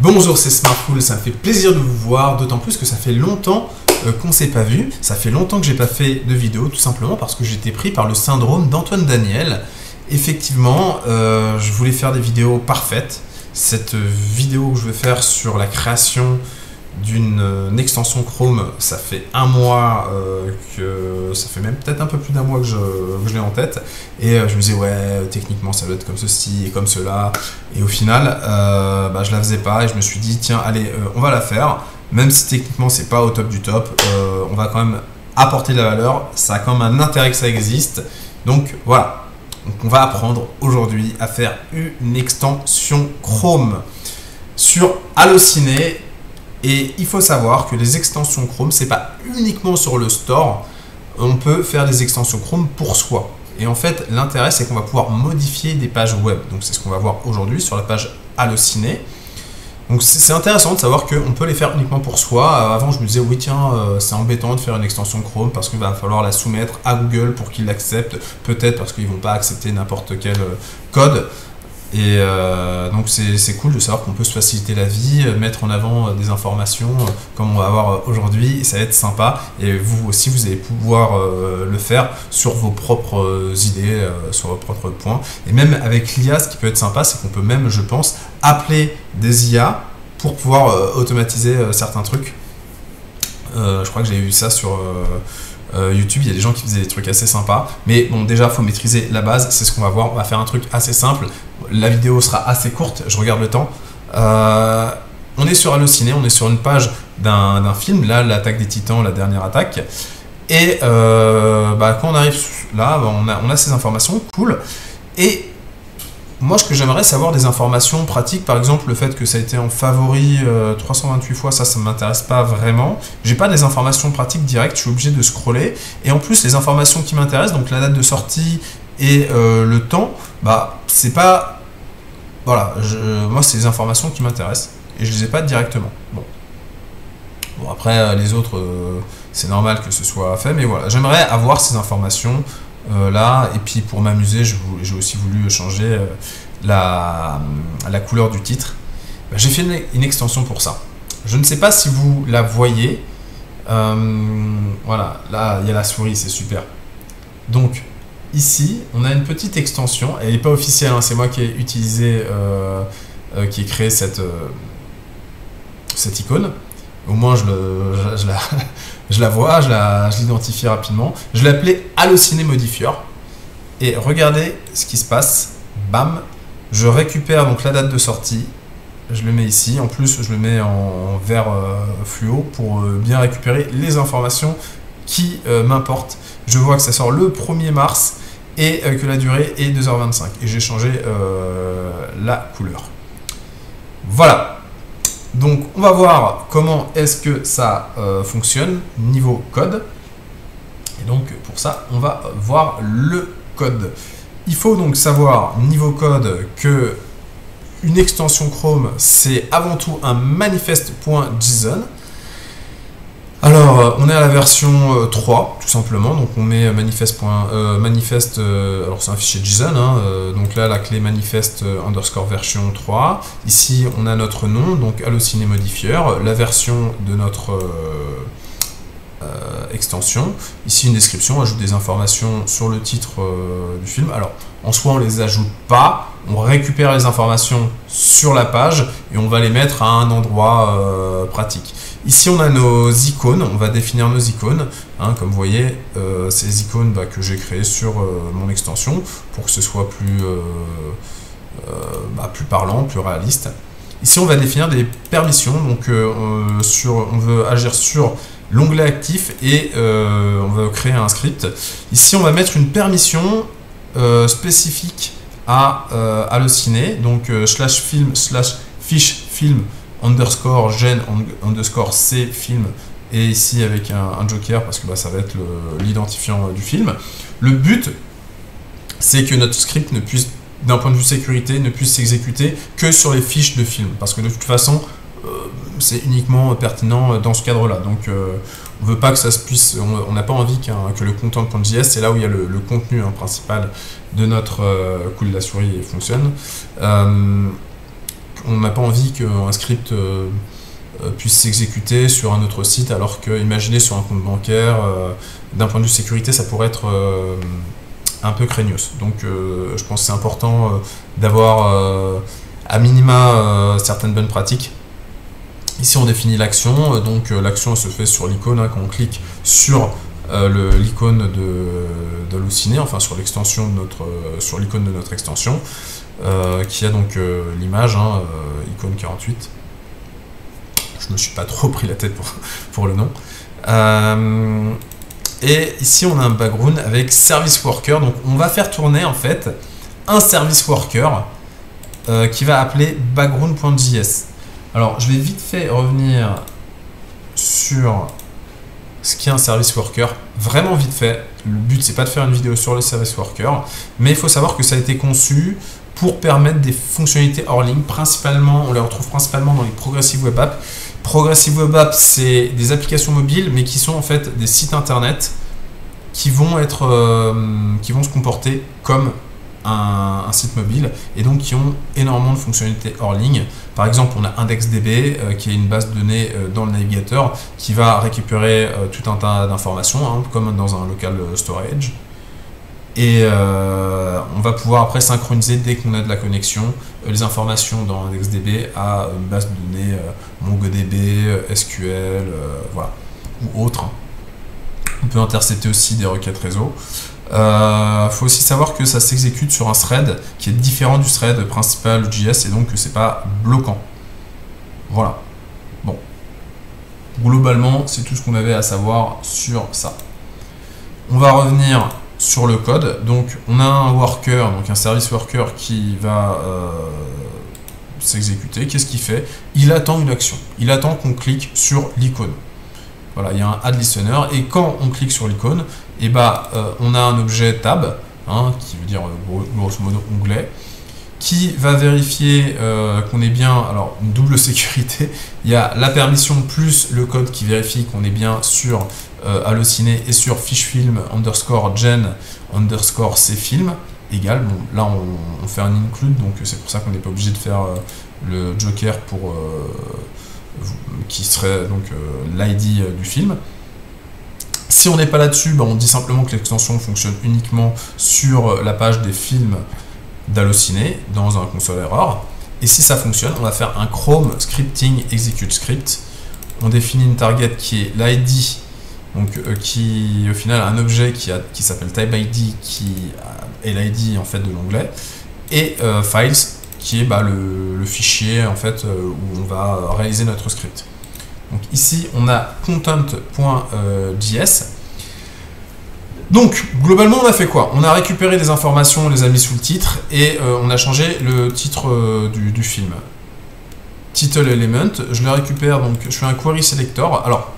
Bonjour, c'est Smartful, ça me fait plaisir de vous voir, d'autant plus que ça fait longtemps qu'on s'est pas vu, ça fait longtemps que j'ai pas fait de vidéo, tout simplement parce que j'étais pris par le syndrome d'Antoine Daniel. Effectivement, je voulais faire des vidéos parfaites. Cette vidéo que je veux faire sur la création d'une extension Chrome, ça fait un mois ça fait même peut-être un peu plus d'un mois que je l'ai en tête, et je me disais ouais, techniquement ça doit être comme ceci et comme cela, et au final je la faisais pas, et je me suis dit tiens allez, on va la faire, même si techniquement c'est pas au top du top, on va quand même apporter de la valeur, ça a quand même un intérêt que ça existe, donc voilà. Donc on va apprendre aujourd'hui à faire une extension Chrome sur Allociné. Et il faut savoir que les extensions Chrome, c'est pas uniquement sur le store, on peut faire des extensions Chrome pour soi. Et en fait, l'intérêt, c'est qu'on va pouvoir modifier des pages web. Donc c'est ce qu'on va voir aujourd'hui sur la page Allociné. Donc c'est intéressant de savoir qu'on peut les faire uniquement pour soi. Avant, je me disais, oui tiens, c'est embêtant de faire une extension Chrome parce qu'il va falloir la soumettre à Google pour qu'ils l'acceptent. Peut-être parce qu'ils ne vont pas accepter n'importe quel code. Et donc c'est cool de savoir qu'on peut se faciliter la vie, mettre en avant des informations comme on va voir aujourd'hui, et ça va être sympa. Et vous aussi, vous allez pouvoir le faire sur vos propres idées, sur vos propres points. Et même avec l'IA, ce qui peut être sympa, c'est qu'on peut même, je pense, appeler des IA pour pouvoir automatiser certains trucs. Je crois que j'ai vu ça sur YouTube, il y a des gens qui faisaient des trucs assez sympas, mais bon, déjà il faut maîtriser la base, c'est ce qu'on va voir. On va faire un truc assez simple, la vidéo sera assez courte, je regarde le temps. On est sur Allociné, on est sur une page d'un film, là, l'attaque des Titans, la dernière attaque, et quand on arrive là, on a ces informations, cool. Et moi, ce que j'aimerais, c'est avoir des informations pratiques. Par exemple, le fait que ça a été en favori 328 fois, ça ne m'intéresse pas vraiment. J'ai pas des informations pratiques directes, je suis obligé de scroller. Et en plus, les informations qui m'intéressent, donc la date de sortie et le temps, c'est pas... Voilà, moi, c'est les informations qui m'intéressent. Et je les ai pas directement. Bon après, les autres, c'est normal que ce soit fait. Mais voilà, j'aimerais avoir ces informations là, et puis pour m'amuser, j'ai aussi voulu changer la couleur du titre. J'ai fait une extension pour ça. Je ne sais pas si vous la voyez. Voilà, là il y a la souris, c'est super. Donc ici, on a une petite extension. Elle n'est pas officielle, hein, c'est moi qui ai utilisé, qui ai créé cette icône. Au moins je la vois, je l'identifie rapidement. Je l'ai appelé Allociné Modifier. Et regardez ce qui se passe. Bam, je récupère donc la date de sortie. Je le mets ici. En plus, je le mets en vert fluo pour bien récupérer les informations qui m'importent. Je vois que ça sort le 1er mars et que la durée est 2h25. Et j'ai changé la couleur. Voilà. Donc on va voir comment est-ce que ça fonctionne niveau code. Et donc pour ça, on va voir le code. Il faut donc savoir niveau code que une extension Chrome, c'est avant tout un manifest.json. Alors on est à la version 3 tout simplement, donc on met manifest, alors c'est un fichier JSON, hein, donc là la clé manifest underscore version 3, ici on a notre nom, donc Allociné Modifier, la version de notre extension, ici une description, on ajoute des informations sur le titre du film. Alors en soi on les ajoute pas, on récupère les informations sur la page et on va les mettre à un endroit pratique. Ici on a nos icônes, on va définir nos icônes, hein, comme vous voyez, ces icônes que j'ai créées sur mon extension pour que ce soit plus parlant, plus réaliste. Ici on va définir des permissions, donc on veut agir sur l'onglet actif et on va créer un script. Ici on va mettre une permission spécifique à Allociné, donc /film /fiche film underscore gen underscore c film, et ici avec un joker parce que ça va être l'identifiant du film. Le but, c'est que notre script ne puisse, d'un point de vue sécurité, ne puisse s'exécuter que sur les fiches de film, parce que de toute façon c'est uniquement pertinent dans ce cadre là. Donc on veut pas que ça se puisse, on n'a pas envie que le content.js, c'est là où il y a le contenu principal de notre cool de la souris fonctionne, on n'a pas envie qu'un script puisse s'exécuter sur un autre site, alors que, imaginez sur un compte bancaire, d'un point de vue sécurité, ça pourrait être un peu craignos. Donc je pense que c'est important d'avoir à minima certaines bonnes pratiques. Ici on définit l'action, donc l'action se fait sur l'icône, hein, quand on clique sur l'icône d'Halluciné, enfin sur l'extension de sur l'icône de notre extension, qui a donc l'image, hein, icône 48. Je me suis pas trop pris la tête pour le nom. Et ici on a un background avec service worker, donc on va faire tourner en fait un service worker qui va appeler background.js. Alors je vais vite fait revenir sur ce qu'est un service worker, vraiment vite fait. Le but c'est pas de faire une vidéo sur le service worker, mais il faut savoir que ça a été conçu pour permettre des fonctionnalités hors ligne. Principalement, on les retrouve principalement dans les Progressive Web Apps. Progressive Web Apps, c'est des applications mobiles, mais qui sont en fait des sites internet qui vont se comporter comme un site mobile, et donc qui ont énormément de fonctionnalités hors ligne. Par exemple, on a IndexDB qui est une base de données dans le navigateur qui va récupérer tout un tas d'informations, hein, comme dans un local storage. Et on va pouvoir après synchroniser dès qu'on a de la connexion les informations dans IndexDB à une base de données MongoDB, SQL, voilà, ou autre. On peut intercepter aussi des requêtes réseau. Faut aussi savoir que ça s'exécute sur un thread qui est différent du thread principal JS, et donc que c'est pas bloquant. Voilà. Bon. Globalement, c'est tout ce qu'on avait à savoir sur ça. On va revenir sur le code. Donc on a un worker, donc un service worker qui va s'exécuter. Qu'est-ce qu'il fait? Il attend une action. Il attend qu'on clique sur l'icône. Voilà, il y a un add listener, et quand on clique sur l'icône, et on a un objet tab, hein, qui veut dire grosso modo onglet, qui va vérifier qu'on est bien, alors une double sécurité, il y a la permission plus le code qui vérifie qu'on est bien sur Halluciné et sur fishfilm _gen_ cfilm égal. Bon, là on fait un include, donc c'est pour ça qu'on n'est pas obligé de faire le joker pour qui serait donc l'ID du film. Si on n'est pas là-dessus, on dit simplement que l'extension fonctionne uniquement sur la page des films d'Halluciné dans un console error. Et si ça fonctionne, on va faire un Chrome scripting execute script. On définit une target qui est l'ID, donc qui au final a un objet qui s'appelle typeID, qui est l'ID en fait de l'onglet, et files, qui est le fichier en fait où on va réaliser notre script. Donc ici on a content.js. Donc globalement on a fait quoi? On a récupéré des informations, on les a mis sous le titre, et on a changé le titre du film. Title element, je le récupère, donc je fais un query selector. Alors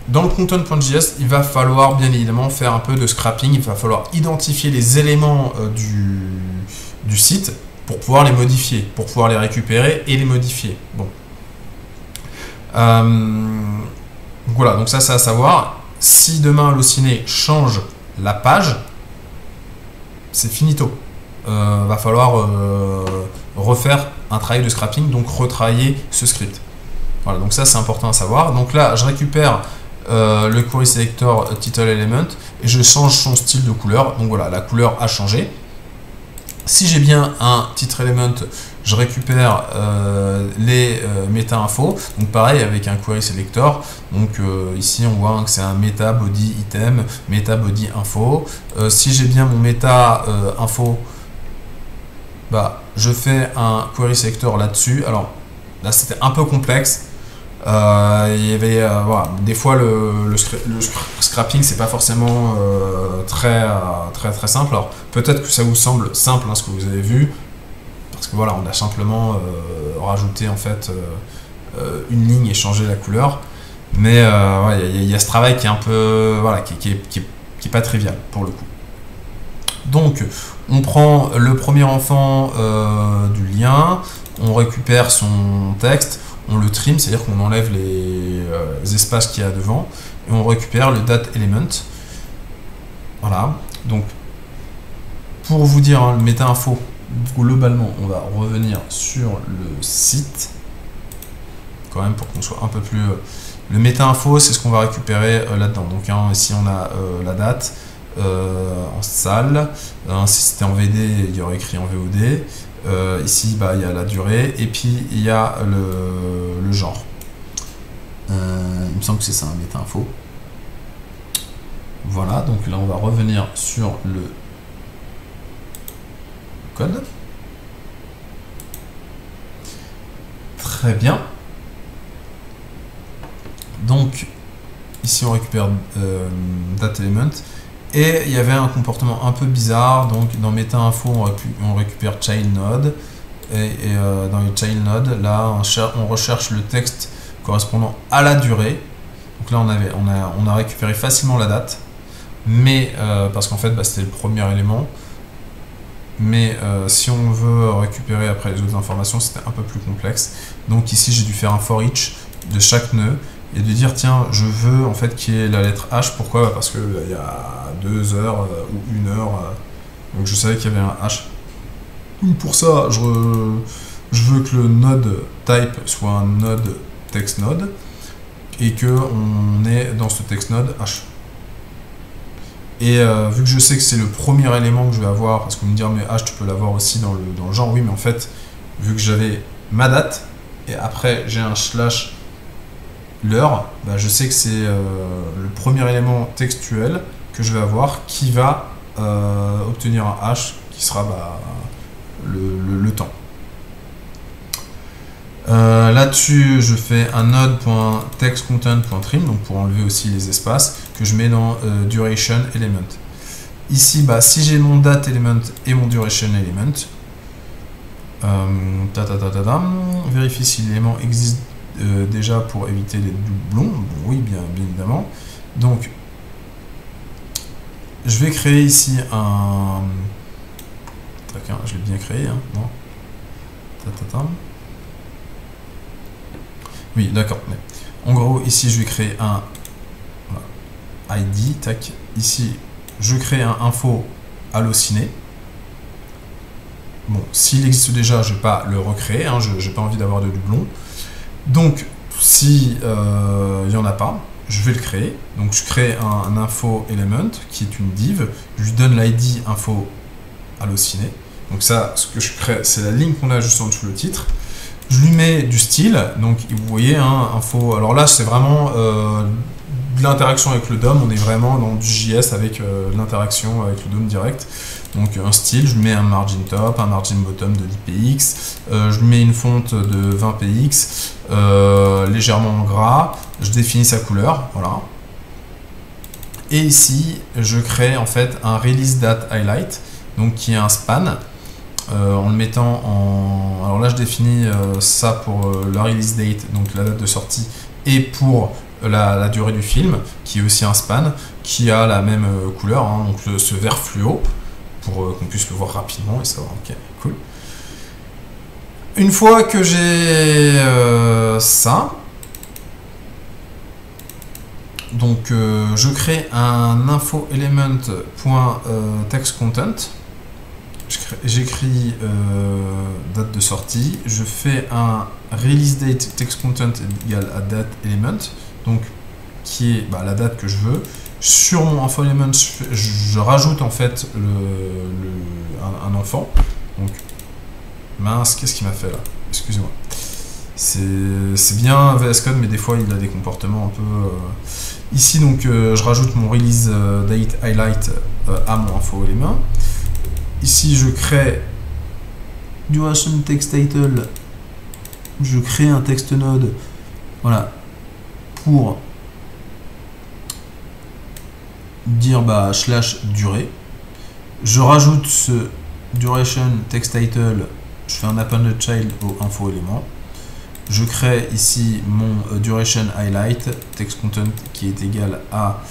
dans le content.js, il va falloir bien évidemment faire un peu de scrapping, il va falloir identifier les éléments du site pour pouvoir les modifier, pour pouvoir les récupérer et les modifier. Bon. Voilà, donc ça c'est à savoir. Si demain Halluciné change la page, c'est finito. Va falloir refaire un travail de scrapping, donc retravailler ce script. Voilà, donc ça c'est important à savoir. Donc là, je récupère le query selector title element et je change son style de couleur. Donc voilà, la couleur a changé. Si j'ai bien un titre element, je récupère les méta-infos. Donc pareil avec un query selector. Donc ici on voit que c'est un meta body item, meta body info. Si j'ai bien mon meta info, je fais un query selector là-dessus. Alors là c'était un peu complexe. Il y avait voilà, des fois le scrapping c'est pas forcément très simple. Alors peut-être que ça vous semble simple, hein, ce que vous avez vu, parce que voilà, on a simplement rajouté en fait une ligne et changé la couleur, mais il y a ce travail qui est un peu voilà, qui est pas trivial pour le coup. Donc on prend le premier enfant du lien, on récupère son texte, on le trim, c'est-à-dire qu'on enlève les espaces qu'il y a devant, et on récupère le date element. Voilà, donc pour vous dire, hein, le méta-info, globalement, on va revenir sur le site, quand même, pour qu'on soit un peu plus... le méta-info, c'est ce qu'on va récupérer là-dedans. Donc hein, ici, on a la date en salle. Si c'était en VD, il y aurait écrit en VOD. Ici, bah, il y a la durée. Et puis, il y a le genre. Il me semble que c'est ça, un méta-info. Voilà, donc là, on va revenir sur le code. Très bien. Donc, ici on récupère date element. Et il y avait un comportement un peu bizarre. Donc, dans meta info, on récupère child node. Et dans les child node, là, on recherche le texte correspondant à la durée. Donc là, on a récupéré facilement la date. Mais, parce qu'en fait, bah, c'était le premier élément. Mais si on veut récupérer après les autres informations, c'était un peu plus complexe. Donc ici, j'ai dû faire un for each de chaque nœud et de dire, tiens, je veux en fait qu'il y ait la lettre H. Pourquoi? Parce qu'il y a 2 heures ou 1 heure. Donc je savais qu'il y avait un H. Donc pour ça, je veux que le node type soit un node text node et qu'on ait dans ce text node H. Et vu que je sais que c'est le premier élément que je vais avoir, parce qu'on me dit mais H tu peux l'avoir aussi dans le genre, oui mais en fait, vu que j'avais ma date, et après j'ai un slash l'heure, bah, je sais que c'est le premier élément textuel que je vais avoir qui va obtenir un H qui sera bah, le temps. Là-dessus, je fais un node.textcontent.trim, donc pour enlever aussi les espaces, que je mets dans duration element. Ici, bah, si j'ai mon date element et mon duration element, vérifie si l'élément existe déjà pour éviter les doublons. Bon, oui, bien évidemment. Donc, je vais créer ici un... Je l'ai bien créé, hein, non? Oui, d'accord. En gros, ici, je vais créer un ID. Tac. Ici, je crée un info halluciné. Bon, s'il existe déjà, je ne vais pas le recréer. Hein, je n'ai pas envie d'avoir de doublons. Donc, si il n'y en a pas, je vais le créer. Donc, je crée un info element qui est une div. Je lui donne l'ID info halluciné. Donc ça, ce que je crée, c'est la ligne qu'on a juste en dessous le titre. Je lui mets du style, donc vous voyez, hein, info. Alors là, c'est vraiment de l'interaction avec le DOM. On est vraiment dans du JS avec l'interaction avec le DOM direct. Donc un style, je lui mets un margin top, un margin bottom de 10 px. Je lui mets une fonte de 20 px, légèrement en gras. Je définis sa couleur, voilà. Et ici, je crée en fait un release date highlight, donc qui est un span. En le mettant en... Alors là, je définis ça pour la release date, donc la date de sortie, et pour la durée du film, qui est aussi un span, qui a la même couleur, hein, donc ce vert fluo, pour qu'on puisse le voir rapidement et savoir, ok, cool. Une fois que j'ai ça, donc je crée un info element.textContent. J'écris date de sortie, je fais un release date text content égale à date element, donc qui est bah, la date que je veux. Sur mon info element, je rajoute en fait un enfant. Donc mince, qu'est-ce qu'il m'a fait là? Excusez-moi. C'est bien VS Code, mais des fois il a des comportements un peu. Ici donc je rajoute mon release date highlight à mon info element. Ici, je crée duration text title, je crée un text node, voilà, pour dire bah, slash durée. Je rajoute ce duration text title, je fais un append child au info élément. Je crée ici mon duration highlight text content qui est égal à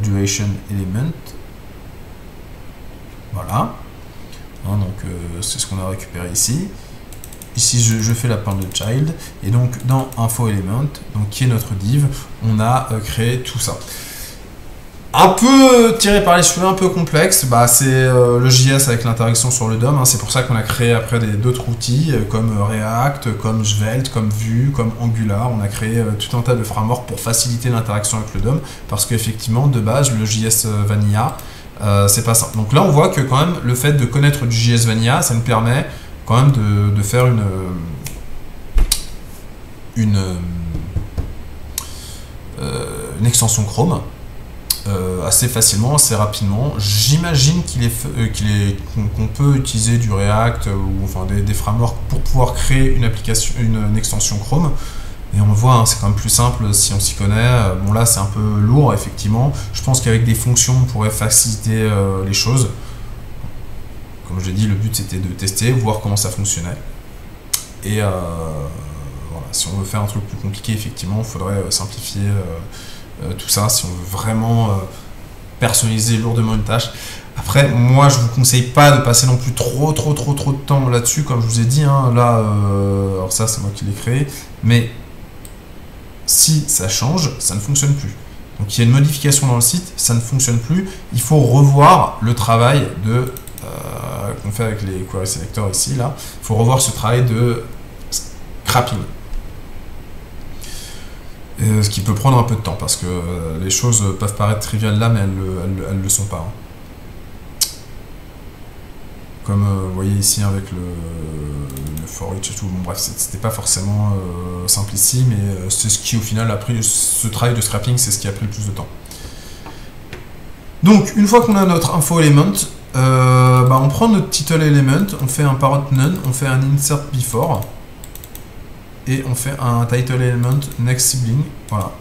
duration element. Voilà. Donc c'est ce qu'on a récupéré ici. Ici je fais l'append child et donc dans info element, donc qui est notre div, on a créé tout ça. un peu tiré par les cheveux, un peu complexe, bah, c'est le JS avec l'interaction sur le DOM, hein. C'est pour ça qu'on a créé après d'autres outils comme React, comme Svelte, comme Vue, comme Angular. On a créé tout un tas de frameworks pour faciliter l'interaction avec le DOM, parce qu'effectivement, de base, le JS Vanilla, c'est pas simple. Donc là, on voit que quand même, le fait de connaître du JS Vanilla, ça nous permet quand même de faire une extension Chrome assez facilement, assez rapidement. J'imagine qu'on peut utiliser du React ou enfin des frameworks pour pouvoir créer une application, une extension Chrome. Et on le voit, hein, c'est quand même plus simple si on s'y connaît. Bon là c'est un peu lourd effectivement. Je pense qu'avec des fonctions on pourrait faciliter les choses. Comme je l'ai dit, le but c'était de tester, voir comment ça fonctionnait. Et voilà, si on veut faire un truc plus compliqué, effectivement, il faudrait simplifier tout ça si on veut vraiment personnaliser lourdement une tâche. Après, moi, je vous conseille pas de passer non plus trop de temps là-dessus, comme je vous ai dit. Hein, là, alors ça, c'est moi qui l'ai créé, mais si ça change, ça ne fonctionne plus. Donc, il y a une modification dans le site, ça ne fonctionne plus. Il faut revoir le travail de qu'on fait avec les query selectors ici. Là, il faut revoir ce travail de scrapping. Ce qui peut prendre un peu de temps parce que les choses peuvent paraître triviales là, mais elles le sont pas. Hein. Comme vous voyez ici avec le for each et tout. Bon, bref, c'était pas forcément simple ici, mais c'est ce qui au final a pris ce travail de scrapping, c'est ce qui a pris le plus de temps. Donc, une fois qu'on a notre info element, bah, on prend notre title element, on fait un parent none, on fait un insert before. Et on fait un title element next sibling, voilà.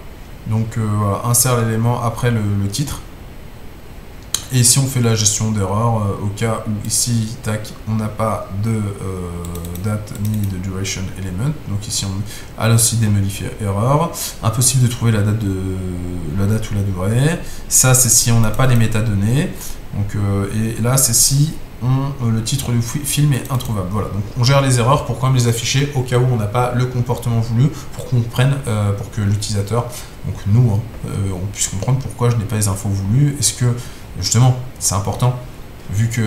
Donc voilà, insère l'élément après le titre. Et ici on fait la gestion d'erreur au cas où ici, tac, on n'a pas de date ni de duration element. Donc ici on a aussi des modifier erreur. Impossible de trouver la date ou la durée. Ça c'est si on n'a pas les métadonnées. Donc et là c'est si le titre du film est introuvable. Voilà, donc on gère les erreurs pour quand même les afficher au cas où on n'a pas le comportement voulu, pour qu'on comprenne, pour que l'utilisateur, donc nous, hein, on puisse comprendre pourquoi je n'ai pas les infos voulues. Est-ce que, justement, c'est important, vu qu'il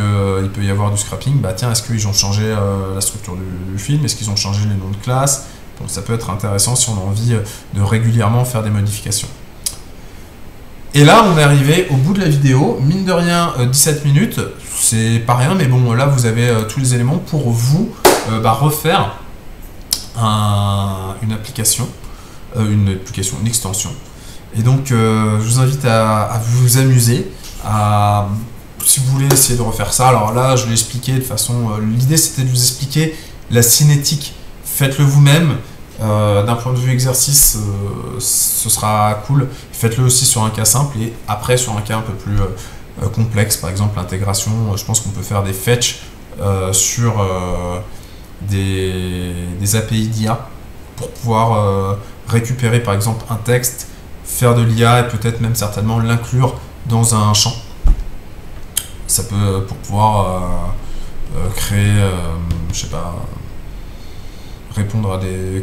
peut y avoir du scrapping, bah tiens, est-ce qu'ils ont changé la structure du film, est-ce qu'ils ont changé les noms de classe? Donc ça peut être intéressant si on a envie de régulièrement faire des modifications. Et là, on est arrivé au bout de la vidéo. Mine de rien, 17 minutes, c'est pas rien, mais bon, là, vous avez tous les éléments pour vous refaire une extension. Et donc, je vous invite à vous amuser, si vous voulez essayer de refaire ça. Alors là, je l'ai expliqué de façon... l'idée, c'était de vous expliquer la cinétique. Faites-le vous-même. D'un point de vue exercice, ce sera cool. Faites-le aussi sur un cas simple et après sur un cas un peu plus complexe, par exemple l'intégration. Je pense qu'on peut faire des fetch sur des API d'IA pour pouvoir récupérer par exemple un texte, faire de l'IA et peut-être même certainement l'inclure dans un champ. Ça peut pour pouvoir créer, je sais pas,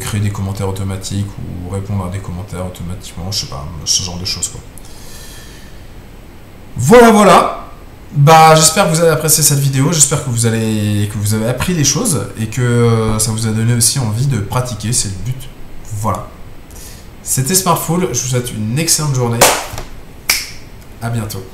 créer des commentaires automatiques ou répondre à des commentaires automatiquement, je sais pas, ce genre de choses quoi. Voilà. Bah j'espère que vous avez apprécié cette vidéo, j'espère que vous avez appris des choses et que ça vous a donné aussi envie de pratiquer, c'est le but. Voilà. C'était Smartful, je vous souhaite une excellente journée. À bientôt.